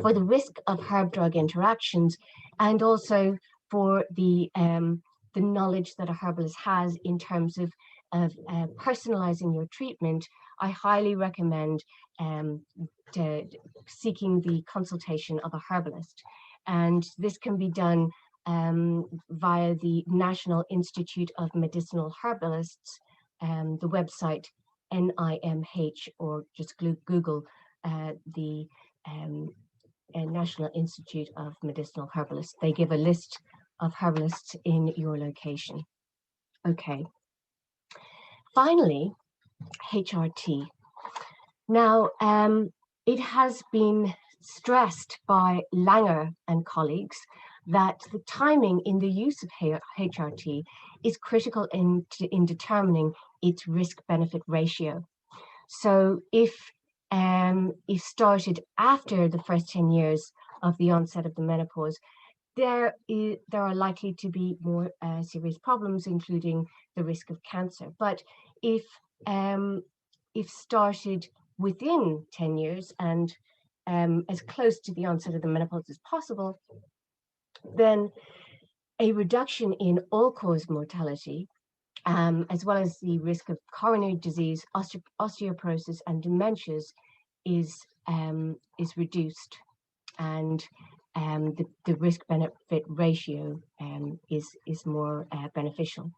C: for the risk of herb-drug interactions, and also for the knowledge that a herbalist has in terms of personalizing your treatment, I highly recommend seeking the consultation of a herbalist. And this can be done via the National Institute of Medicinal Herbalists, the website NIMH, or just Google the National Institute of Medicinal Herbalists. They give a list of herbalists in your location. Okay. Finally, HRT. Now, it has been stressed by Langer and colleagues that the timing in the use of HRT is critical in determining its risk-benefit ratio. So if started after the first 10 years of the onset of the menopause, there are likely to be more serious problems, including the risk of cancer. But if started within 10 years and as close to the onset of the menopause as possible, then a reduction in all-cause mortality, as well as the risk of coronary disease, osteoporosis, and dementias is reduced, and the risk-benefit ratio is more beneficial.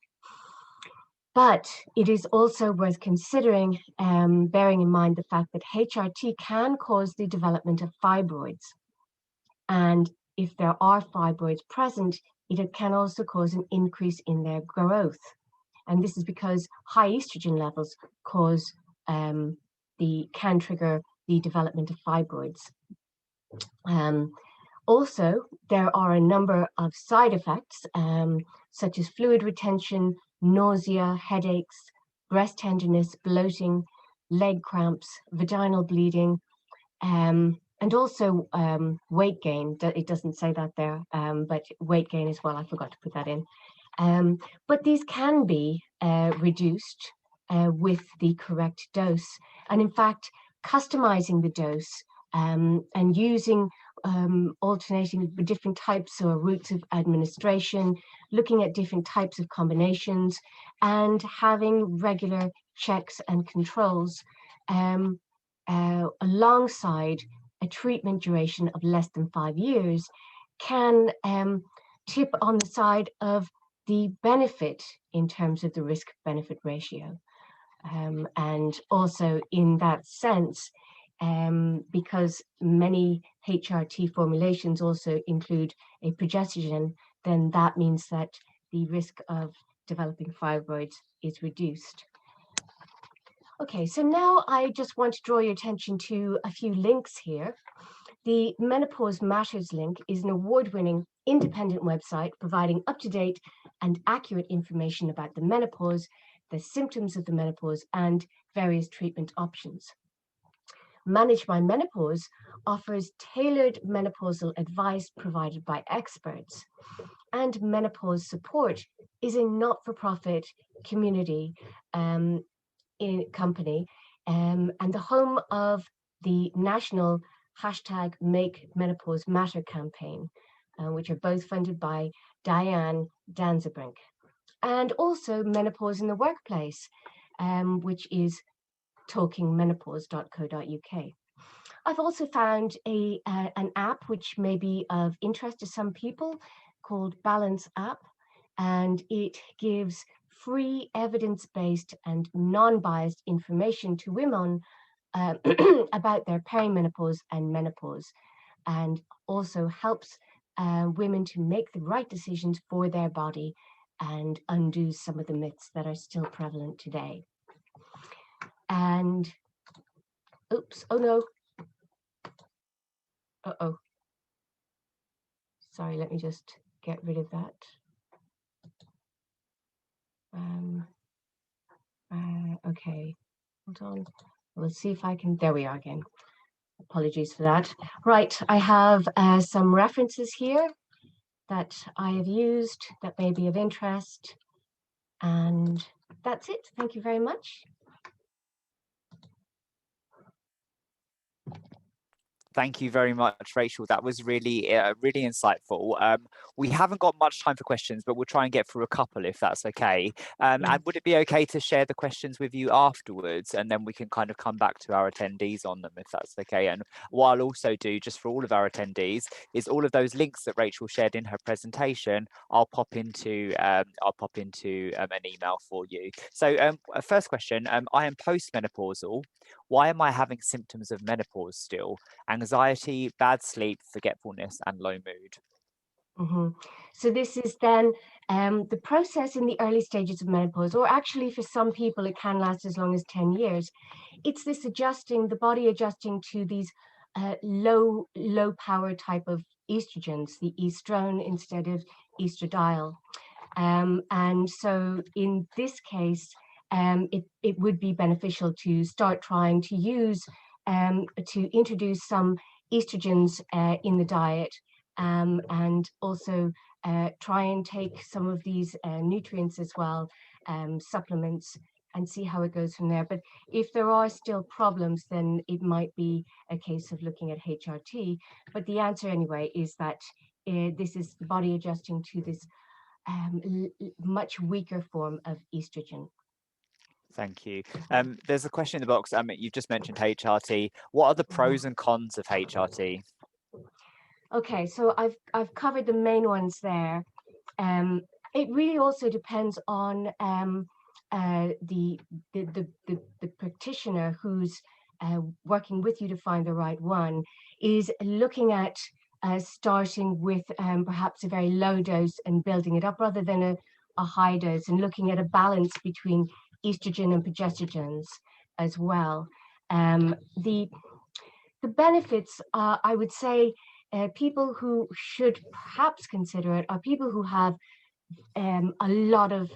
C: But it is also worth considering, bearing in mind the fact that HRT can cause the development of fibroids. And if there are fibroids present, it can also cause an increase in their growth. And this is because high estrogen levels can trigger the development of fibroids. Also, there are a number of side effects, such as fluid retention, nausea, headaches, breast tenderness, bloating, leg cramps, vaginal bleeding, and also weight gain. It doesn't say that there, but weight gain as well. I forgot to put that in. But these can be reduced with the correct dose. And in fact, customizing the dose and using alternating with different types or routes of administration, looking at different types of combinations, and having regular checks and controls alongside a treatment duration of less than 5 years can tip on the side of the benefit in terms of the risk-benefit ratio. And also in that sense, because many HRT formulations also include a progestogen, then that means that the risk of developing fibroids is reduced. Okay, so now I just want to draw your attention to a few links here. The Menopause Matters link is an award-winning independent website providing up-to-date and accurate information about the menopause, the symptoms of the menopause, and various treatment options. Manage My Menopause offers tailored menopausal advice provided by experts. And Menopause Support is a not-for-profit community company and the home of the national #MakeMenopauseMatter campaign, which are both funded by Diane Danzebrink. And also Menopause in the Workplace, which is talkingmenopause.co.uk. I've also found an app which may be of interest to some people called Balance App, and it gives free evidence-based and non-biased information to women about their perimenopause and menopause, and also helps women to make the right decisions for their body and undo some of the myths that are still prevalent today. And oops, oh no. Uh-oh. Sorry, let me just get rid of that. Okay, hold on. We'll see if I can, there we are again. Apologies for that. Right, I have some references here that I have used that may be of interest. And that's it. Thank you very much.
A: Thank you very much, Rachel. That was really, really insightful. We haven't got much time for questions, but we'll try and get through a couple if that's okay. And would it be okay to share the questions with you afterwards, and then we can kind of come back to our attendees on them if that's okay? And what I'll also do, just for all of our attendees, is all of those links that Rachel shared in her presentation, I'll pop into an email for you. So first question, I am postmenopausal. Why am I having symptoms of menopause still? Anxiety, bad sleep, forgetfulness, and low mood.
C: So this is then the process in the early stages of menopause, or actually for some people it can last as long as 10 years. It's this adjusting, the body adjusting to these low power type of estrogens, the estrone instead of estradiol. And so in this case, it would be beneficial to start trying to use, to introduce some estrogens in the diet, and also try and take some of these nutrients as well, supplements, and see how it goes from there. But if there are still problems, then it might be a case of looking at HRT. But the answer anyway is that this is the body adjusting to this much weaker form of estrogen.
A: Thank you. There's a question in the box. You've just mentioned HRT. What are the pros and cons of HRT?
C: Okay, so I've covered the main ones there. It really also depends on the practitioner who's working with you to find the right one, is looking at starting with perhaps a very low dose and building it up rather than a high dose, and looking at a balance between estrogen and progestogens as well. The benefits, I would say, people who should perhaps consider it are people who have a lot of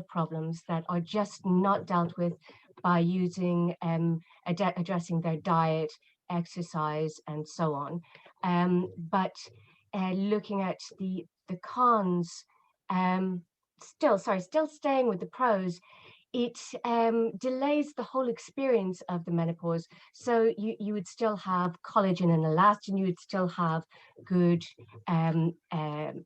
C: problems that are just not dealt with by using addressing their diet, exercise, and so on. But looking at the cons, still staying with the pros, it delays the whole experience of the menopause. So you would still have collagen and elastin, you would still have good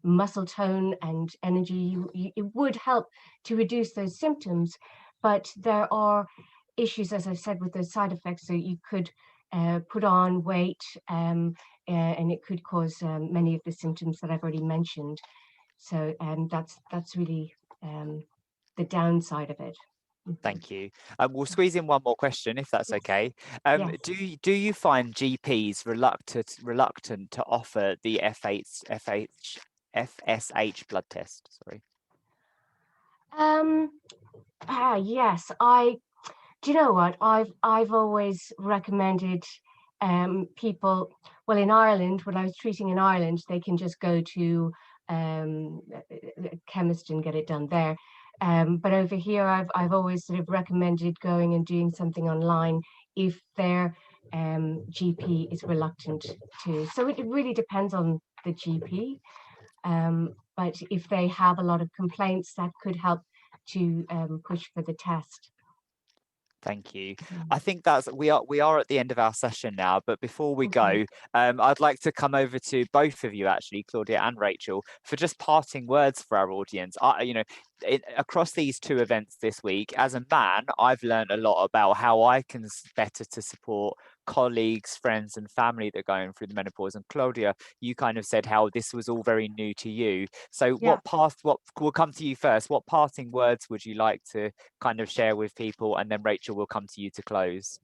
C: muscle tone and energy. It would help to reduce those symptoms, but there are issues, as I said, with those side effects. So you could put on weight, and it could cause many of the symptoms that I've already mentioned. So that's really the downside of it.
A: Thank you. We'll squeeze in one more question, if that's
C: Yes.
A: okay.
C: Yes.
A: Do you find GPs reluctant to offer the FSH blood test? Sorry.
C: Yes. Do you know what? I've always recommended people. Well, in Ireland, when I was treating in Ireland, they can just go to a chemist and get it done there. But over here, I've always sort of recommended going and doing something online if their GP is reluctant to. So it really depends on the GP. But if they have a lot of complaints, that could help to push for the test.
A: Thank you. I think we are at the end of our session now, but before we go, I'd like to come over to both of you, actually, Claudia and Rachel, for just parting words for our audience. Across these two events this week, as a man, I've learned a lot about how I can better to support colleagues, friends, and family that are going through the menopause. And Claudia, you kind of said how this was all very new to you. So what we'll come to you first. What parting words would you like to kind of share with people? And then Rachel, will come to you to close.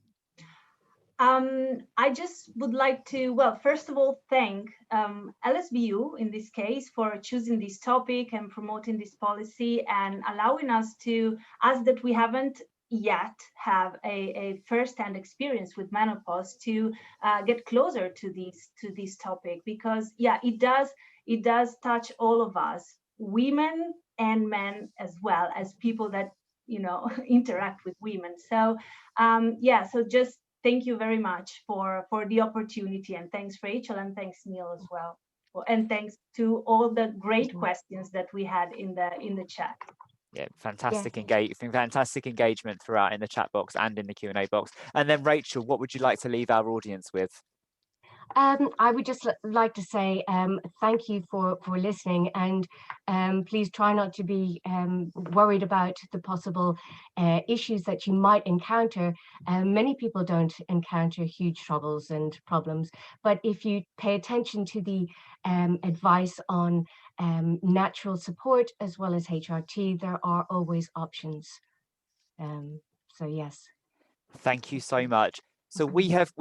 B: I just would like to, well, first of all, thank LSBU in this case for choosing this topic and promoting this policy and allowing us that we haven't yet have a first-hand experience with menopause to get closer to this topic, because it does touch all of us, women and men, as well as people that interact with women. So so just thank you very much for the opportunity, and thanks Rachel, and thanks Neil as well, and thanks to all the great questions that we had in the chat.
A: Yeah, fantastic engagement throughout in the chat box and in the Q&A box. And then Rachel, what would you like to leave our audience with?
C: I would just like to say thank you for listening, and please try not to be worried about the possible issues that you might encounter. Many people don't encounter huge troubles and problems, but if you pay attention to the advice on natural support as well as HRT, there are always options. So yes.
A: Thank you so much. So we have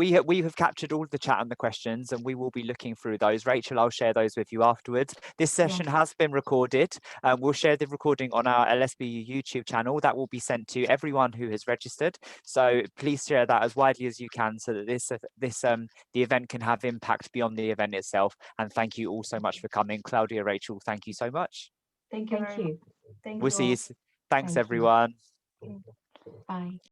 A: captured all of the chat and the questions, and we will be looking through those. Rachel, I'll share those with you afterwards. This session has been recorded. We'll share the recording on our LSBU YouTube channel. That will be sent to everyone who has registered. So please share that as widely as you can, so that the event can have impact beyond the event itself. And thank you all so much for coming. Claudia, Rachel, thank you so much.
B: Thank you.
C: Thank you.
B: Thank
A: we'll
B: you
A: see
B: all.
A: you. Thanks, everyone.
C: Bye.